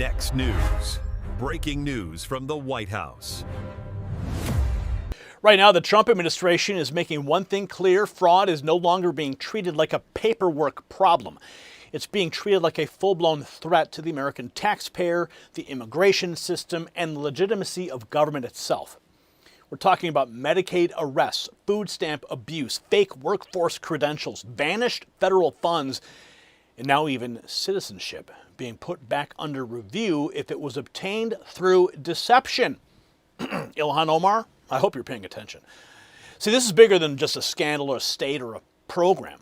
Next news. Breaking news from the White House. Right now, the Trump administration is making one thing clear: fraud is no longer being treated like a paperwork problem. It's being treated like a full-blown threat to the American taxpayer, the immigration system, and the legitimacy of government itself. We're talking about Medicaid arrests, food stamp abuse, fake workforce credentials, vanished federal funds, and now even citizenship being put back under review if it was obtained through deception. Ilhan Omar, I hope you're paying attention. See, this is bigger than just a scandal or a state or a program.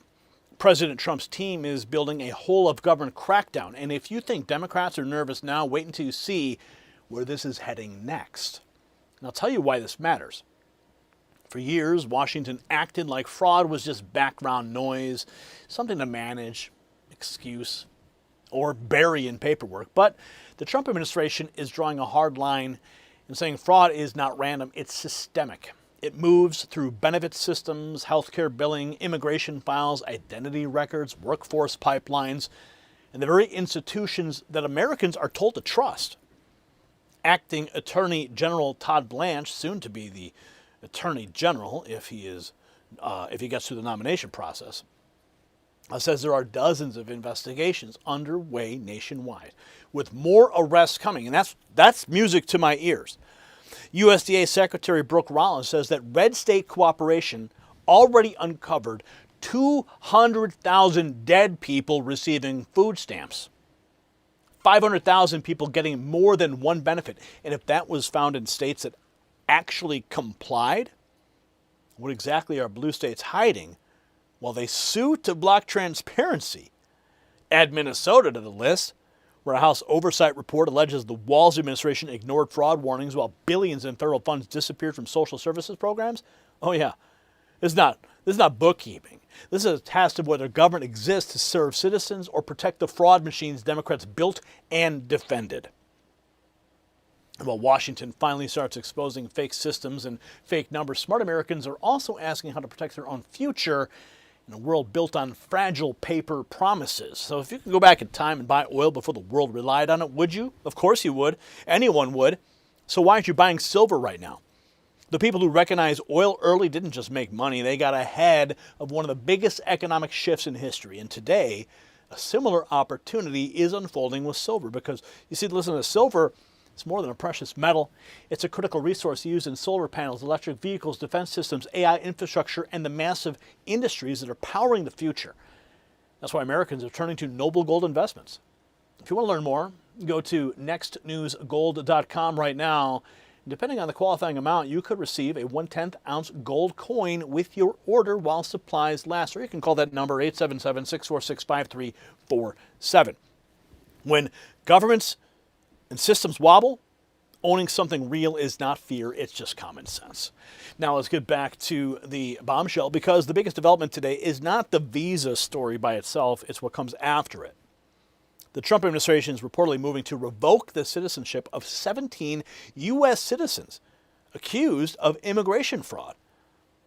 President Trump's team is building a whole-of-government crackdown, and if you think Democrats are nervous now, wait until you see where this is heading next. And I'll tell you why this matters. For years, Washington acted like fraud was just background noise, something to manage, excuse, or bury in paperwork. But the Trump administration is drawing a hard line and saying fraud is not random, it's systemic. It moves through benefit systems, healthcare billing, immigration files, identity records, workforce pipelines, and the very institutions that Americans are told to trust. Acting Attorney General Todd Blanche, soon to be the Attorney General if he gets through the nomination process, says there are dozens of investigations underway nationwide, with more arrests coming, and that's music to my ears. USDA Secretary Brooke Rollins says that red state cooperation already uncovered 200,000 dead people receiving food stamps, 500,000 people getting more than one benefit. And if that was found in states that actually complied, what exactly are blue states hiding while they sue to block transparency? Add Minnesota to the list, where a House oversight report alleges the Walz administration ignored fraud warnings while billions in federal funds disappeared from social services programs. Oh yeah, this is not bookkeeping. This is a test of whether government exists to serve citizens or protect the fraud machines Democrats built and defended. And while Washington finally starts exposing fake systems and fake numbers, smart Americans are also asking how to protect their own future in a world built on fragile paper promises. So if you could go back in time and buy oil before the world relied on it, would you? Of course you would. Anyone would. So why aren't you buying silver right now? The people who recognized oil early didn't just make money, they got ahead of one of the biggest economic shifts in history. And today, a similar opportunity is unfolding with silver because, you see, listen to silver. It's more than a precious metal. It's a critical resource used in solar panels, electric vehicles, defense systems, AI infrastructure, and the massive industries that are powering the future. That's why Americans are turning to Noble Gold Investments. If you want to learn more, go to nextnewsgold.com right now. Depending on the qualifying amount, you could receive a 1/10 ounce gold coin with your order while supplies last. Or you can call that number 877-646-5347. When governments and systems wobble, owning something real is not fear, it's just common sense. Now let's get back to the bombshell, because the biggest development today is not the visa story by itself, it's what comes after it. The Trump administration is reportedly moving to revoke the citizenship of 17 U.S. citizens accused of immigration fraud.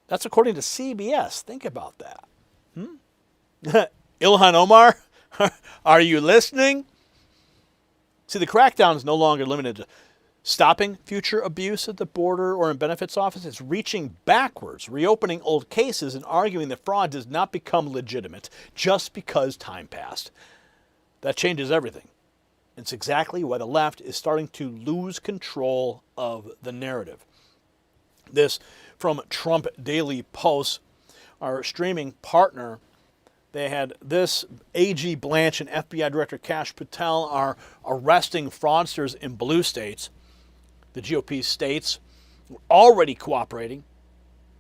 That's according to CBS. Think about that. Ilhan Omar, are you listening? See, the crackdown is no longer limited to stopping future abuse at the border or in benefits office. It's reaching backwards, reopening old cases and arguing that fraud does not become legitimate just because time passed. That changes everything. It's exactly why the left is starting to lose control of the narrative. This from Trump Daily Post, our streaming partner. They had this: AG Blanche and FBI Director Kash Patel are arresting fraudsters in blue states. The GOP states were already cooperating.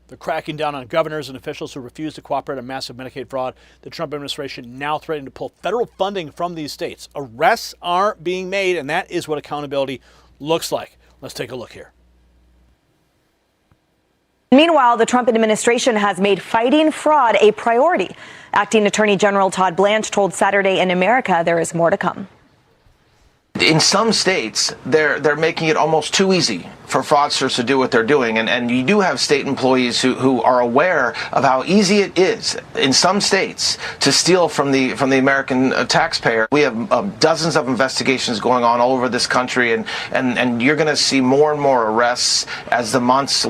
They're cracking down on governors and officials who refuse to cooperate on massive Medicaid fraud. The Trump administration now threatening to pull federal funding from these states. Arrests are being made, and that is what accountability looks like. Let's take a look here. Meanwhile, the Trump administration has made fighting fraud a priority. Acting Attorney General Todd Blanche told Saturday in America there is more to come. in some states, they're making it almost too easy for fraudsters to do what they're doing. And you do have state employees who are aware of how easy it is in some states to steal from the American taxpayer. We have dozens of investigations going on all over this country, and you're going to see more and more arrests as the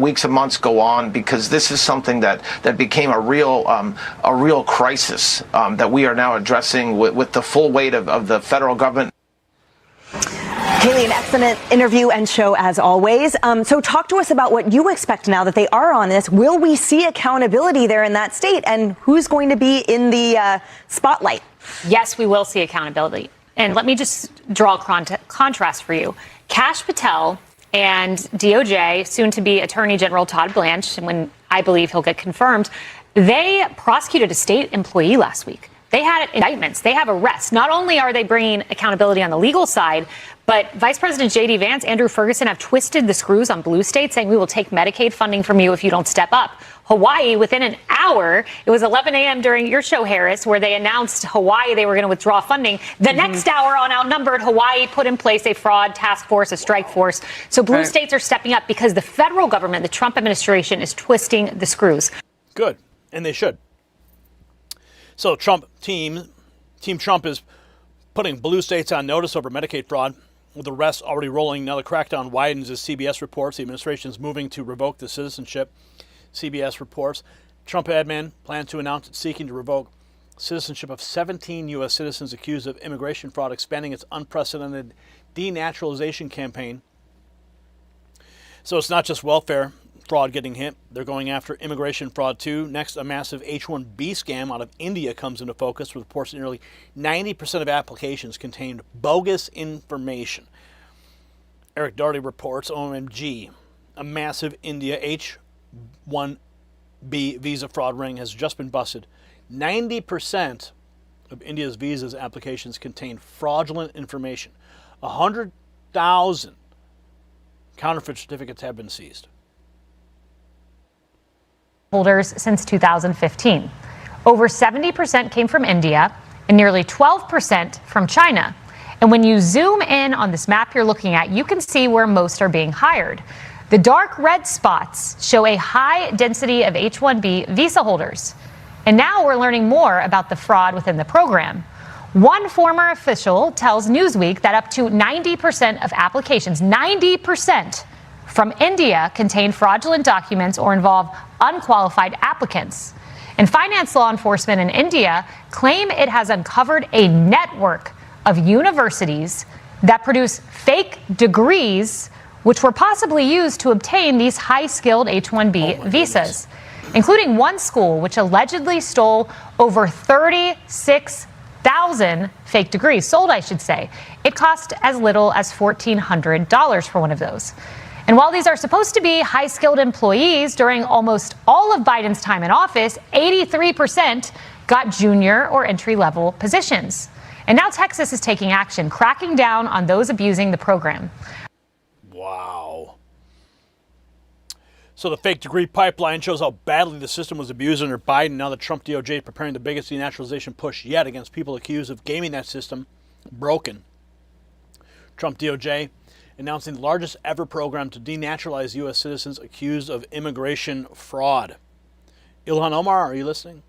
weeks and months go on, because this is something that became a real crisis that we are now addressing with the full weight of the federal government. Haley, an excellent interview and show as always. So talk to us about what you expect now that they are on this. Will we see accountability there in that state, and who's going to be in the spotlight? Yes, we will see accountability. And let me just draw a contrast for you. Kash Patel and DOJ, soon to be Attorney General Todd Blanche, and when I believe he'll get confirmed, they prosecuted a state employee last week. They had indictments. They have arrests. Not only are they bringing accountability on the legal side, but Vice President J.D. Vance, Andrew Ferguson have twisted the screws on blue states, saying we will take Medicaid funding from you if you don't step up. Hawaii, within an hour, it was 11 a.m. during your show, Harris, where they announced Hawaii, they were going to withdraw funding. The next hour, on Outnumbered, Hawaii put in place a fraud task force, a strike force. So blue states are stepping up because the federal government, the Trump administration, is twisting the screws. Good, and they should. So Team Trump is putting blue states on notice over Medicaid fraud, with the rest already rolling. Now the crackdown widens as CBS reports. The administration is moving to revoke the citizenship. CBS reports Trump admin plans to announce it's seeking to revoke citizenship of 17 U.S. citizens accused of immigration fraud, expanding its unprecedented denaturalization campaign. So it's not just welfare fraud getting hit. They're going after immigration fraud, too. Next, a massive H-1B scam out of India comes into focus, with reports that nearly 90% of applications contained bogus information. Eric Darty reports, OMG, a massive India H-1B visa fraud ring has just been busted. 90% of India's visas applications contain fraudulent information. 100,000 counterfeit certificates have been seized. Holders since 2015. Over 70% came from India and nearly 12% from China. And when you zoom in on this map you're looking at, you can see where most are being hired. The dark red spots show a high density of H-1B visa holders. And now we're learning more about the fraud within the program. One former official tells Newsweek that up to 90% of applications, 90%, from India contain fraudulent documents or involve unqualified applicants. And finance law enforcement in India claim it has uncovered a network of universities that produce fake degrees, which were possibly used to obtain these high-skilled H-1B visas, including one school which allegedly stole over 36,000 fake degrees, sold, I should say. It cost as little as $1,400 for one of those. And while these are supposed to be high-skilled employees, during almost all of Biden's time in office, 83% got junior or entry-level positions. And now Texas is taking action, cracking down on those abusing the program. Wow. So the fake degree pipeline shows how badly the system was abused under Biden. Now the Trump DOJ is preparing the biggest denaturalization push yet against people accused of gaming that system broken. Trump DOJ announcing the largest ever program to denaturalize U.S. citizens accused of immigration fraud. Ilhan Omar, are you listening?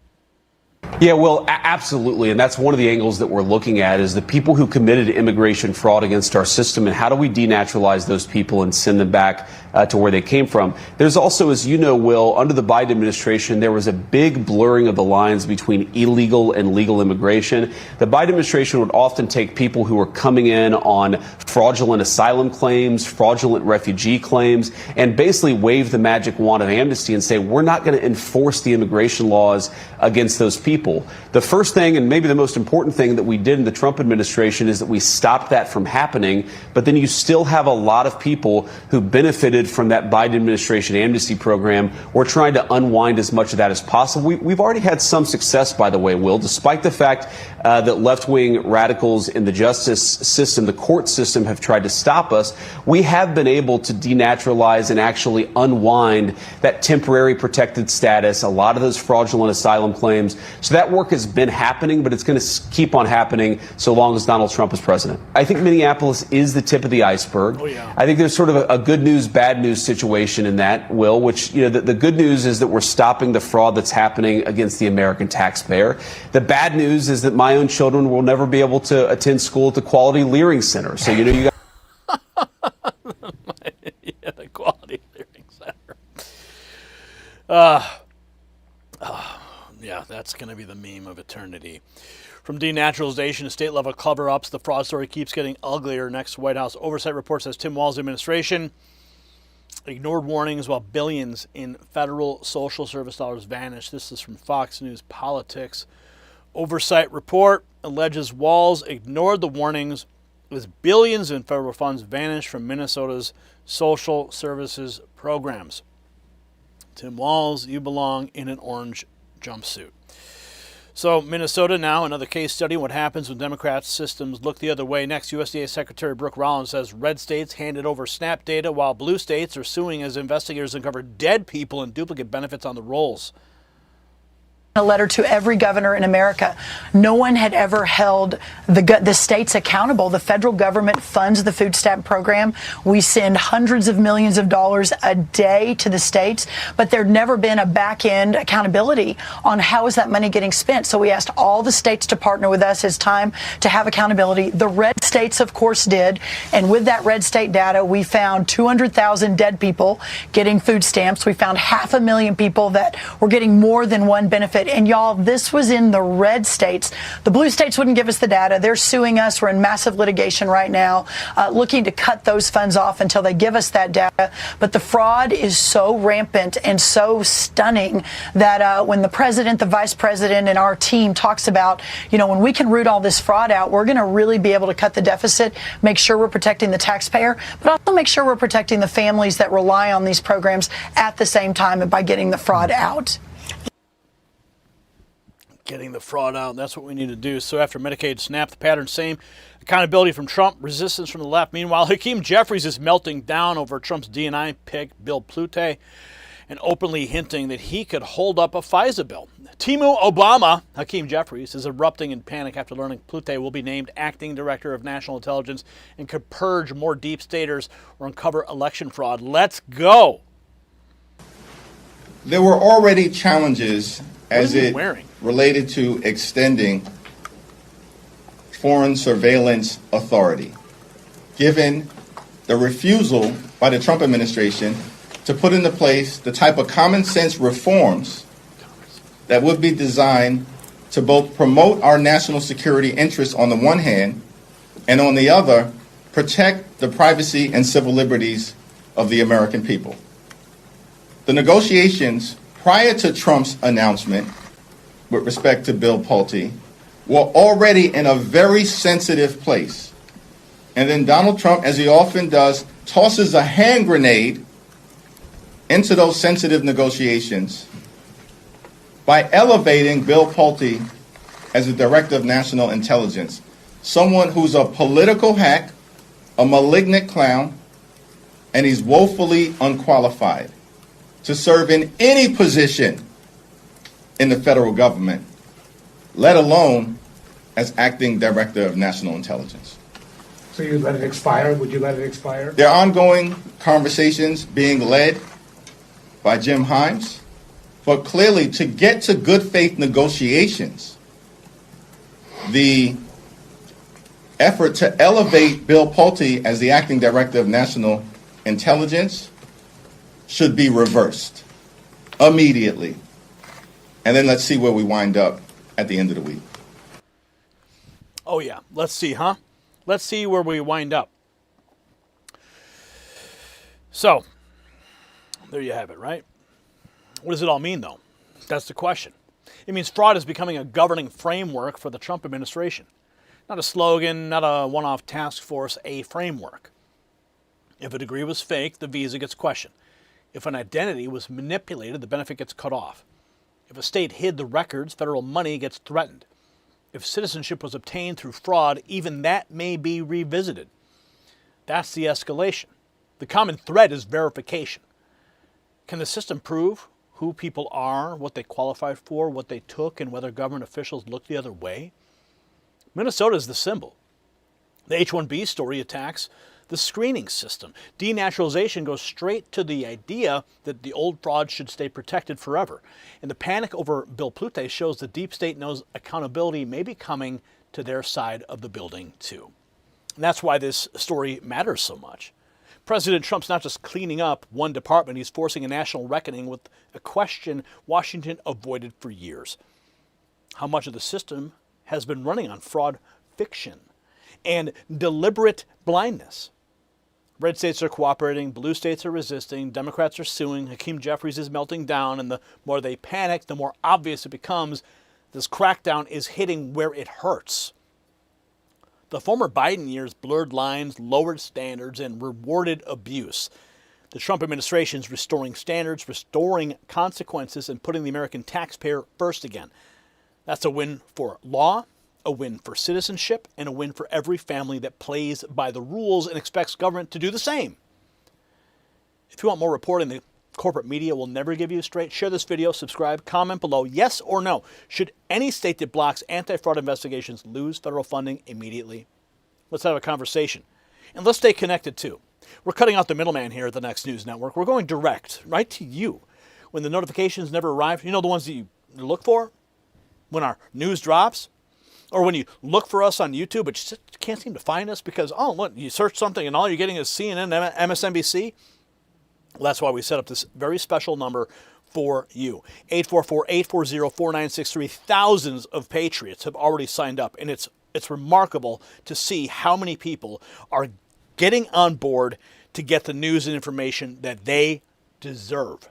Yeah, well, absolutely. And that's one of the angles that we're looking at, is the people who committed immigration fraud against our system, and how do we denaturalize those people and send them back to where they came from. There's also, as you know, Will, under the Biden administration, there was a big blurring of the lines between illegal and legal immigration. The Biden administration would often take people who were coming in on fraudulent asylum claims, fraudulent refugee claims, and basically wave the magic wand of amnesty and say, we're not going to enforce the immigration laws against those people. The first thing, and maybe the most important thing that we did in the Trump administration, is that we stopped that from happening. But then you still have a lot of people who benefited from that Biden administration amnesty program. We're trying to unwind as much of that as possible. We've already had some success, by the way, Will, despite the fact that left-wing radicals in the justice system, the court system, have tried to stop us. We have been able to denaturalize and actually unwind that temporary protected status, a lot of those fraudulent asylum claims, So that work has been happening, but it's going to keep on happening so long as Donald Trump is president. I think Minneapolis is the tip of the iceberg. Oh, yeah. I think there's sort of a good news, bad news situation in that, Will, which, the good news is that we're stopping the fraud that's happening against the American taxpayer. The bad news is that my own children will never be able to attend school at the Quality Learning Center. So, you got yeah, the Quality Learning Center. Yeah, that's going to be the meme of eternity. From denaturalization to state-level cover-ups, the fraud story keeps getting uglier. Next White House oversight report says Tim Walz's administration ignored warnings while billions in federal social service dollars vanished. This is from Fox News Politics. Oversight report alleges Walz ignored the warnings as billions in federal funds vanished from Minnesota's social services programs. Tim Walz, you belong in an orange jumpsuit. So Minnesota now, another case study, what happens when Democrats' systems look the other way. Next, USDA Secretary Brooke Rollins says red states handed over SNAP data while blue states are suing as investigators uncover dead people and duplicate benefits on the rolls. A letter to every governor in America. No one had ever held the states accountable. The federal government funds the food stamp program. We send hundreds of millions of dollars a day to the states, but there'd never been a back-end accountability on how is that money getting spent. So we asked all the states to partner with us. It's time to have accountability. The red states, of course, did. And with that red state data, we found 200,000 dead people getting food stamps. We found 500,000 people that were getting more than one benefit. And y'all, this was in the red states. The blue states wouldn't give us the data. They're suing us. We're in massive litigation right now, looking to cut those funds off until they give us that data. But the fraud is so rampant and so stunning that when the president, the vice president, and our team talks about, when we can root all this fraud out, we're going to really be able to cut the deficit, make sure we're protecting the taxpayer, but also make sure we're protecting the families that rely on these programs at the same time by getting the fraud out. Getting the fraud out, that's what we need to do. So after Medicaid SNAP, the pattern same. Accountability from Trump, resistance from the left. Meanwhile, Hakeem Jeffries is melting down over Trump's D&I pick, Bill Plute, and openly hinting that he could hold up a FISA bill. Timu Obama, Hakeem Jeffries, is erupting in panic after learning Plute will be named acting director of national intelligence and could purge more deep staters or uncover election fraud. Let's go. There were already challenges as it wearing? Related to extending foreign surveillance authority, given the refusal by the Trump administration to put into place the type of common sense reforms that would be designed to both promote our national security interests on the one hand, and on the other, protect the privacy and civil liberties of the American people. The negotiations prior to Trump's announcement with respect to Bill Pulte were already in a very sensitive place. And then Donald Trump, as he often does, tosses a hand grenade into those sensitive negotiations by elevating Bill Pulte as the Director of National Intelligence, someone who's a political hack, a malignant clown, and he's woefully unqualified to serve in any position in the federal government, let alone as acting Director of National Intelligence. So you let it expire? Would you let it expire? There are ongoing conversations being led by Jim Himes, but clearly to get to good faith negotiations, the effort to elevate Bill Pulte as the acting Director of National Intelligence should be reversed immediately. And then let's see where we wind up at the end of the week. Oh, yeah. Let's see, huh? Let's see where we wind up. So, there you have it, right? What does it all mean, though? That's the question. It means fraud is becoming a governing framework for the Trump administration. Not a slogan, not a one-off task force, a framework. If a degree was fake, the visa gets questioned. If an identity was manipulated, the benefit gets cut off. If a state hid the records, federal money gets threatened. If citizenship was obtained through fraud, even that may be revisited. That's the escalation. The common thread is verification. Can the system prove who people are, what they qualified for, what they took, and whether government officials look the other way? Minnesota is the symbol. The H-1B story attacks the screening system. Denaturalization goes straight to the idea that the old fraud should stay protected forever. And the panic over Bill Plute shows the deep state knows accountability may be coming to their side of the building too. And that's why this story matters so much. President Trump's not just cleaning up one department, he's forcing a national reckoning with a question Washington avoided for years. How much of the system has been running on fraud fiction and deliberate blindness? Red states are cooperating, blue states are resisting, Democrats are suing, Hakeem Jeffries is melting down, and the more they panic, the more obvious it becomes this crackdown is hitting where it hurts. The former Biden years blurred lines, lowered standards, and rewarded abuse. The Trump administration is restoring standards, restoring consequences, and putting the American taxpayer first again. That's a win for law, a win for citizenship, and a win for every family that plays by the rules and expects government to do the same. If you want more reporting, the corporate media will never give you straight. Share this video, subscribe, comment below. Yes or no, should any state that blocks anti-fraud investigations lose federal funding immediately? Let's have a conversation. And let's stay connected too. We're cutting out the middleman here at the Next News Network. We're going direct, right to you. When the notifications never arrive, you know the ones that you look for? When our news drops? Or when you look for us on YouTube, but you just can't seem to find us because, oh, look, you search something and all you're getting is CNN, MSNBC? Well, that's why we set up this very special number for you. 844-840-4963. Thousands of patriots have already signed up, and it's remarkable to see how many people are getting on board to get the news and information that they deserve.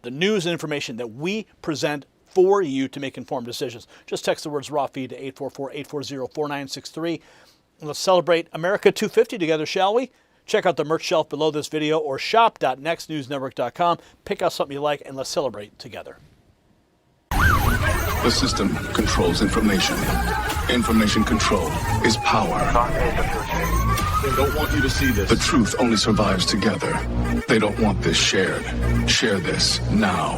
The news and information that we present for you to make informed decisions. Just text the words raw feed to 844-840-4963. And let's celebrate America 250 together, shall we? Check out the merch shelf below this video or shop.nextnewsnetwork.com. Pick out something you like and let's celebrate together. The system controls information. Information control is power. They don't want you to see this. The truth only survives together. They don't want this shared. Share this now.